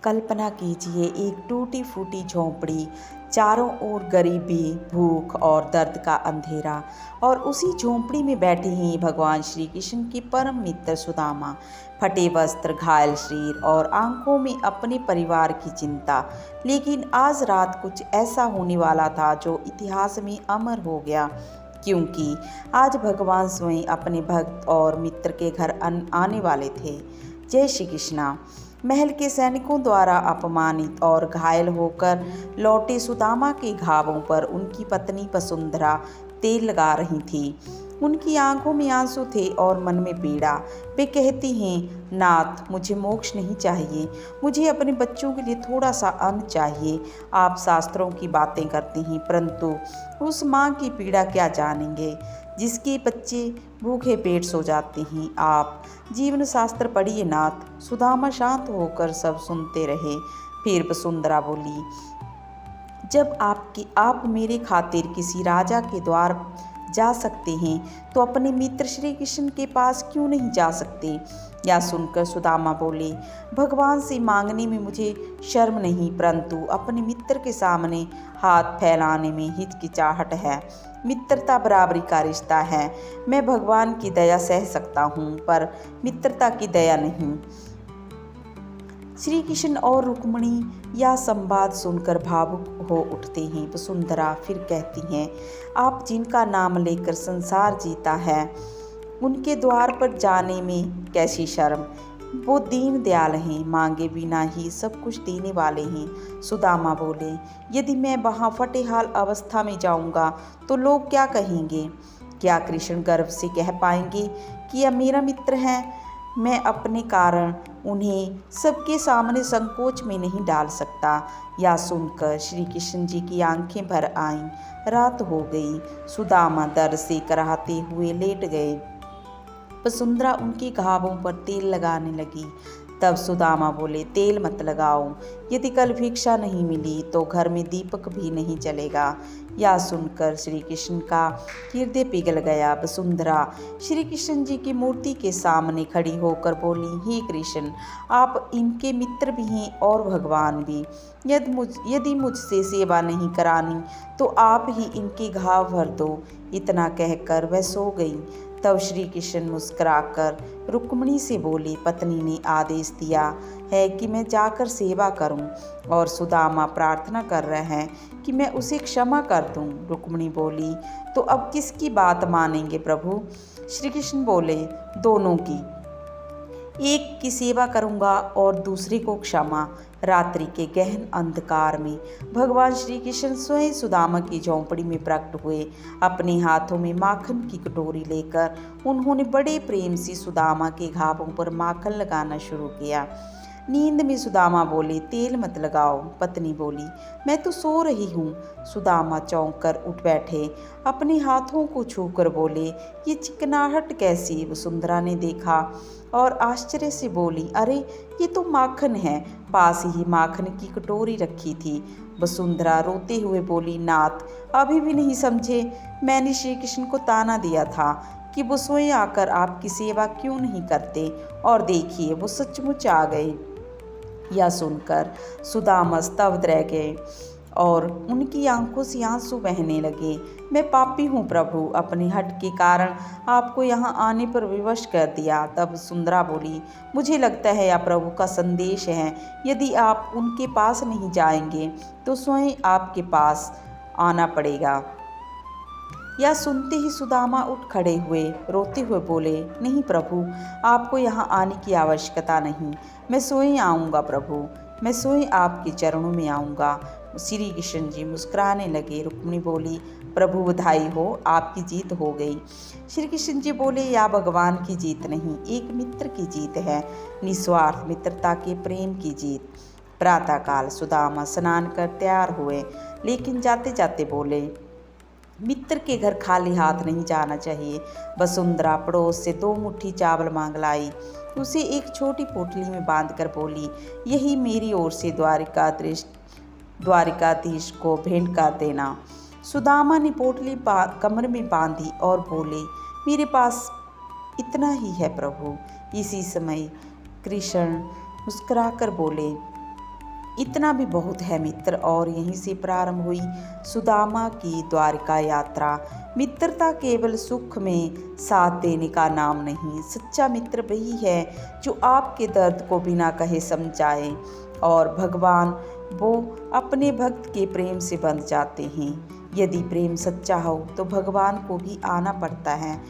कल्पना कीजिए एक टूटी फूटी झोंपड़ी, चारों ओर गरीबी, भूख और दर्द का अंधेरा, और उसी झोंपड़ी में बैठे हैं भगवान श्री कृष्ण के परम मित्र सुदामा। फटे वस्त्र, घायल शरीर और आंखों में अपने परिवार की चिंता। लेकिन आज रात कुछ ऐसा होने वाला था जो इतिहास में अमर हो गया, क्योंकि आज भगवान स्वयं अपने भक्त और मित्र के घर आने वाले थे। जय श्री कृष्णा। महल के सैनिकों द्वारा अपमानित और घायल होकर लौटे सुदामा के घावों पर उनकी पत्नी वसुंधरा तेल लगा रही थी। उनकी आंखों में आंसू थे और मन में पीड़ा। वे कहती हैं, नाथ, मुझे मोक्ष नहीं चाहिए, मुझे अपने बच्चों के लिए थोड़ा सा अन्न चाहिए। आप शास्त्रों की बातें करते हैं, परंतु उस माँ की पीड़ा क्या जानेंगे जिसके बच्चे भूखे पेट सो जाते हैं। आप जीवन शास्त्र पढ़िए नाथ। सुदामा शांत होकर सब सुनते रहे। फिर वसुंधरा बोली, जब आप मेरे खातिर किसी राजा के द्वार जा सकते हैं तो अपने मित्र श्री कृष्ण के पास क्यों नहीं जा सकते। यह सुनकर सुदामा बोले, भगवान से मांगने में मुझे शर्म नहीं, परंतु अपने मित्र के सामने हाथ फैलाने में हिचकिचाहट है। मित्रता बराबरी का रिश्ता है। मैं भगवान की दया सह सकता हूँ, पर मित्रता की दया नहीं। श्री कृष्ण और रुक्मिणी यह संवाद सुनकर भावुक हो उठते हैं। वसुंधरा फिर कहती हैं, आप जिनका नाम लेकर संसार जीता है, उनके द्वार पर जाने में कैसी शर्म। वो दीन दयाल हैं, मांगे बिना ही सब कुछ देने वाले हैं। सुदामा बोले, यदि मैं वहाँ फटेहाल अवस्था में जाऊँगा तो लोग क्या कहेंगे। क्या कृष्ण गर्व से कह पाएंगे कि यह मेरा मित्र है। मैं अपने कारण उन्हें सबके सामने संकोच में नहीं डाल सकता। यह सुनकर श्री कृष्ण जी की आंखें भर आईं। रात हो गई। सुदामा दर्द से कराहते हुए लेट गए। वसुंधरा उनके घावों पर तेल लगाने लगी। तब सुदामा बोले, तेल मत लगाओ, यदि कल भिक्षा नहीं मिली तो घर में दीपक भी नहीं जलेगा। यह सुनकर श्री कृष्ण का हृदय पिघल गया। वसुंधरा श्री कृष्ण जी की मूर्ति के सामने खड़ी होकर बोली, हे कृष्ण, आप इनके मित्र भी हैं और भगवान भी। यदि मुझसे सेवा नहीं करानी तो आप ही इनके घाव भर दो। इतना कहकर वह सो गई। तब श्री कृष्ण मुस्कुराकर रुक्मिणी से बोले, पत्नी ने आदेश दिया है कि मैं जाकर सेवा करूं, और सुदामा प्रार्थना कर रहे हैं कि मैं उसे क्षमा कर दूं। रुक्मिणी बोली, तो अब किसकी बात मानेंगे प्रभु। श्री कृष्ण बोले, दोनों की। एक की सेवा करूंगा और दूसरे को क्षमा। रात्रि के गहन अंधकार में भगवान श्री कृष्ण स्वयं सुदामा की झोंपड़ी में प्रकट हुए। अपने हाथों में माखन की कटोरी लेकर उन्होंने बड़े प्रेम से सुदामा के घावों पर माखन लगाना शुरू किया। नींद में सुदामा बोले, तेल मत लगाओ। पत्नी बोली, मैं तो सो रही हूँ। सुदामा चौंक कर उठ बैठे। अपने हाथों को छूकर बोले, ये चिकनाहट कैसी। वसुंधरा ने देखा और आश्चर्य से बोली, अरे ये तो माखन है। पास ही माखन की कटोरी रखी थी। वसुंधरा रोते हुए बोली, नाथ, अभी भी नहीं समझे। मैंने श्री कृष्ण को ताना दिया था कि वो स्वयं आकर आपकी सेवा क्यों नहीं करते, और देखिए वो सचमुच आ गए। यह सुनकर सुदामा स्तब्ध रह गए और उनकी आंखों से आंसू बहने लगे। मैं पापी हूँ प्रभु, अपने हट के कारण आपको यहाँ आने पर विवश कर दिया। तब सुंदरा बोली, मुझे लगता है यह प्रभु का संदेश है। यदि आप उनके पास नहीं जाएंगे तो स्वयं आपके पास आना पड़ेगा। यह सुनते ही सुदामा उठ खड़े हुए, रोते हुए बोले, नहीं प्रभु, आपको यहाँ आने की आवश्यकता नहीं। मैं स्वयं आऊँगा प्रभु, मैं स्वयं आपके चरणों में आऊँगा। श्री कृष्ण जी मुस्कुराने लगे। रुक्मिणी बोली, प्रभु बधाई हो, आपकी जीत हो गई। श्री कृष्ण जी बोले, यह भगवान की जीत नहीं, एक मित्र की जीत है, निस्वार्थ मित्रता के प्रेम की जीत। प्रातःकाल सुदामा स्नान कर तैयार हुए, लेकिन जाते जाते बोले, मित्र के घर खाली हाथ नहीं जाना चाहिए। वसुंधरा पड़ोस से 2 मुट्ठी चावल मांग लाई। उसे एक छोटी पोटली में बांधकर बोली, यही मेरी ओर से द्वारिकाधीश को भेंट कर देना। सुदामा ने पोटली कमर में बांधी और बोले, मेरे पास इतना ही है प्रभु। इसी समय कृष्ण मुस्कुराकर बोले, इतना भी बहुत है मित्र। और यहीं से प्रारंभ हुई सुदामा की द्वारिका यात्रा। मित्रता केवल सुख में साथ देने का नाम नहीं, सच्चा मित्र वही है जो आपके दर्द को बिना कहे समझाए। और भगवान वो अपने भक्त के प्रेम से बंध जाते हैं। यदि प्रेम सच्चा हो तो भगवान को भी आना पड़ता है।